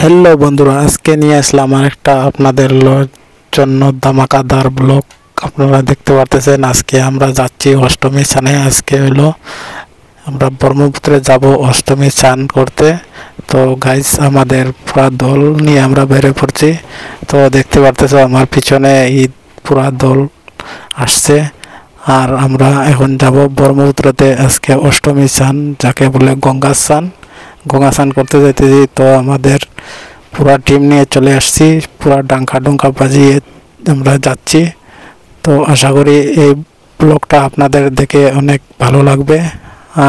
Hello বন্ধুরা, আজকে নিয়ে আসলাম আরেকটা আপনাদের জন্য ধামাকাদার ব্লগ। আপনারা দেখতে পারতেছেন আজকে আমরা যাচ্ছি অষ্টমী স্নানে। আজকে হলো আমরা ব্রহ্মপুত্রে যাব অষ্টমী স্নান করতে। তো গাইস, আমাদের পুরা দল নিয়ে আমরা বের পড়ছি। তো দেখতে পারতেছো আমার পিছনে ঈদ পুরা দল আসছে। আর আমরা এখন যাব ব্রহ্মপুত্রতে আজকে অষ্টমী স্নান, যাকে বলে গঙ্গা স্নান। গঙ্গা স্নান করতে যাইতেছি। তো আমাদের পুরা টিম নিয়ে চলে আসছি, পুরা ডাঙ্কা বাজিয়ে আমরা যাচ্ছি। তো আশা করি এই ব্লগটা আপনাদের দেখে অনেক ভালো লাগবে।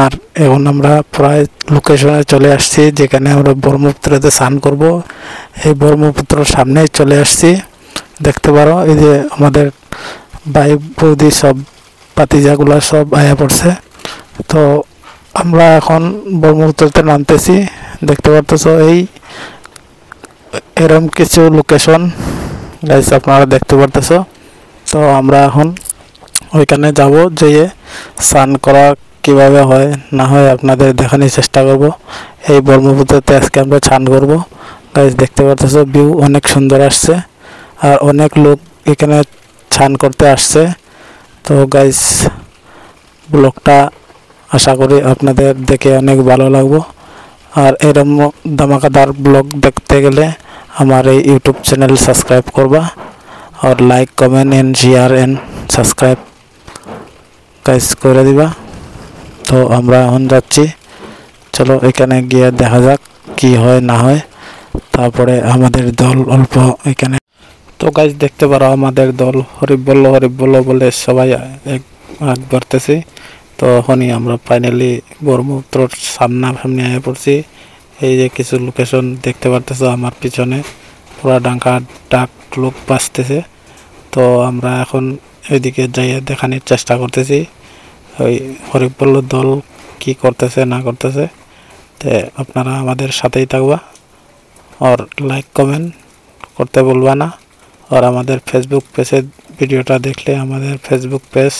আর এখন আমরা প্রায় লোকেশনে চলে আসছি, যেখানে আমরা ব্রহ্মপুত্রতে স্নান করব। এই ব্রহ্মপুত্রের সামনেই চলে আসছি। দেখতে পারো এই যে আমাদের ভাই বৌদি সব পাতিজাগুলা সব আয়া পড়ছে। তো আমরা এখন ব্রহ্মপুত্রতে নামতেছি। দেখতে পারতেছো এই এরকম কিছু লোকেশন গাইস আপনারা দেখতে পারতেছো। তো আমরা এখন ওইখানে যাব, যেয়ে স্নান করা কিভাবে হয় না হয় আপনাদের দেখানোর চেষ্টা করব। এই ব্রহ্মপুত্রতে আজকে আমরা স্নান করব। গাইস দেখতে পারতেছো ভিউ অনেক সুন্দর আসছে, আর অনেক লোক এখানে স্নান করতে আসছে। তো গাইস, ব্লগটা আশা করি আপনাদের দেখে অনেক ভালো লাগবে। আর এরকম ধামাকাদার ব্লগ দেখতে গেলে আমার এই ইউটিউব চ্যানেল সাবস্ক্রাইব করবা, আর like comment and share and subscribe guys করে দিবা। তো আমরা এখন যাচ্ছি, চলো এখানে গিয়ে দেখা যাক কি হয় না হয়। তারপরে আমাদের দল অল্প এখানে। তো গাইস দেখতে পারো আমাদের দল হরিবল বলে সবাই এক বাড়তেছি। তো এখনই আমরা ফাইনালি ব্রহ্মপুত্রর সামনাসামনি আয়া পড়ছি। এই যে কিছু লোকেশন দেখতে পারতেছো আমার পিছনে, পুরা ডাক লোক বাঁচতেছে। তো আমরা এখন ওইদিকে যাইয়ে দেখানোর চেষ্টা করতেছি ওই হরিবল দল কি করতেছে না করতেছে। তো আপনারা আমাদের সাথেই থাকবা, আর লাইক কমেন্ট করতে বলবা না। আর আমাদের ফেসবুক পেজে ভিডিওটা দেখলে আমাদের Facebook page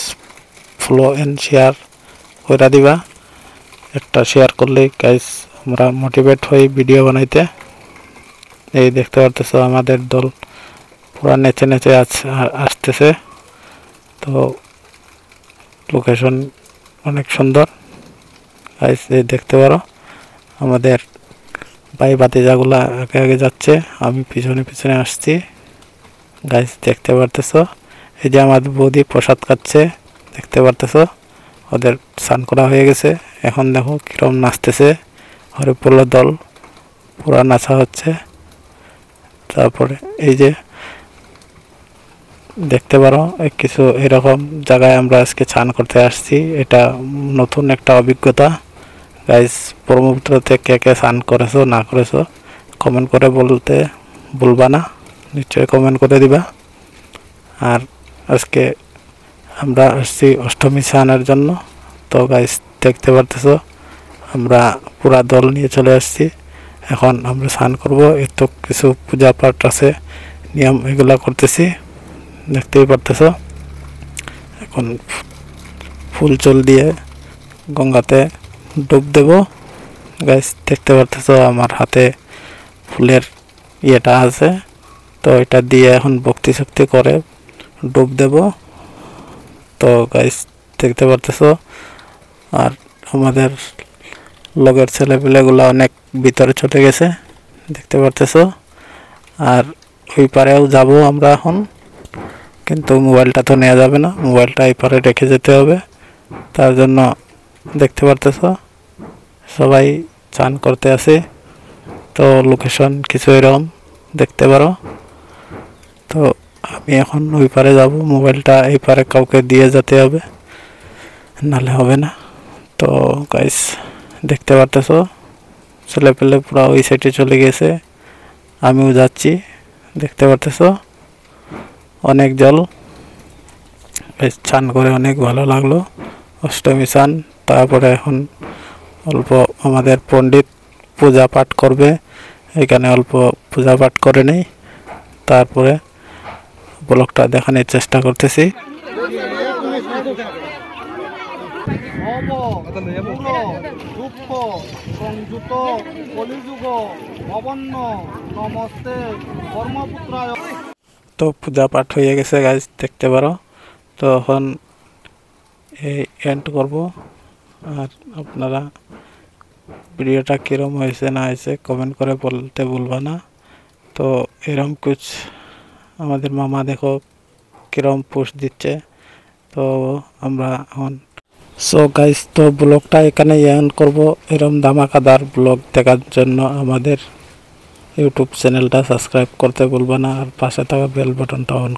follow and share করে দিবা। একটা শেয়ার করলে গাইস আমরা মোটিভেট হই ভিডিও বানাইতে। এই দেখতে পারতেছো আমাদের দল পুরা নেচে আসতেছে। তো লোকেশন অনেক সুন্দর গাইস, এই দেখতে পারো আমাদের ভাই ভাতিজাগুলা আগে যাচ্ছে, আমি পিছনে আসছি। গাইস দেখতে পারতেছো এই যে আমাদের বৌদি প্রসাদ খাচ্ছে, দেখতে পারতেছো ওদের স্নান করা হয়ে গেছে। এখন দেখো কিরম নাচতেছে হরিবল দল, পুরা নাচা হচ্ছে। তারপরে এই যে দেখতে পারো কিছু এরকম জায়গায় আমরা আজকে স্নান করতে আসছি। এটা নতুন একটা অভিজ্ঞতা গাইস। ব্রহ্মপুত্রতে কে কে স্নান করেছো না করেছো কমেন্ট করে বলতে ভুলবা না, নিশ্চয়ই কমেন্ট করে দিবা। আর আজকে আমরা আসছি অষ্টমী স্নানের জন্য। তো গাইস দেখতে পারতেছো আমরা পুরা দল নিয়ে চলে আসছি। এখন আমরা স্নান করব, এত কিছু পূজা পাঠ আছে, নিয়ম এগুলা করতেছি, দেখতেই পারতেছো। এখন ফুল চল দিয়ে গঙ্গাতে ডুব দেব। গাইস দেখতে পারতেছো আমার হাতে ফুলের ইয়েটা আছে। তো এটা দিয়ে এখন ভক্তি শক্তি করে ডুব দেব। তো গাইস দেখতে পারতেছো আর আমাদের লগের ছেলেপিলেগুলো অনেক ভিতরে চলে গেছে, দেখতে পারতেছো। আর ওই পারেও যাব আমরা এখন, কিন্তু মোবাইলটা তো নেওয়া যাবে না, মোবাইলটা এই পারে রেখে যেতে হবে। তার জন্য দেখতে পারতেছো সবাই চান করতে আসে। তো লোকেশন কিছু এরকম দেখতে পারো। তো আমি এখন ওই পারে যাব, মোবাইলটা এই পারে কাউকে দিয়ে যেতে হবে, নালে হবে না। তো গাইস দেখতে পারতেছো ছেলেপেলে পুরো ওই সাইডে চলে গেছে, আমিও যাচ্ছি। দেখতে পারতেছো অনেক জল, স্নান করে অনেক ভালো লাগলো অষ্টমী স্নান। তারপরে এখন অল্প আমাদের পণ্ডিত পূজা পাঠ করবে, এখানে অল্প পূজা পাঠ করে নেই, তারপরে ব্লগটা দেখানোর চেষ্টা করতেছি। ভব মূল দুঃখ সংযুত কলিযুগ ভবন্ন নমস্তে কর্মপুত্রায়। তো পূজা পাঠ হয়ে গেছে গাইজ, দেখতে পারো। তো এখন এই এন্ড করব। আর আপনারা ভিডিওটা কীরকম হয়েছে না হয়েছে কমেন্ট করে বলতে ভুলবা না। তো এরকম কুছ আমাদের মামা দেখো কীরকম পোস্ট দিচ্ছে। তো আমরা এখন সো গাইজ, তো ব্লগটা এখানে এন্ড করব। এরকম ধামাকাদার ব্লগ দেখার জন্য আমাদের ইউটিউব চ্যানেলটা সাবস্ক্রাইব করতে ভুলবা না, আর পাশে থাকা বেল বাটনটা অন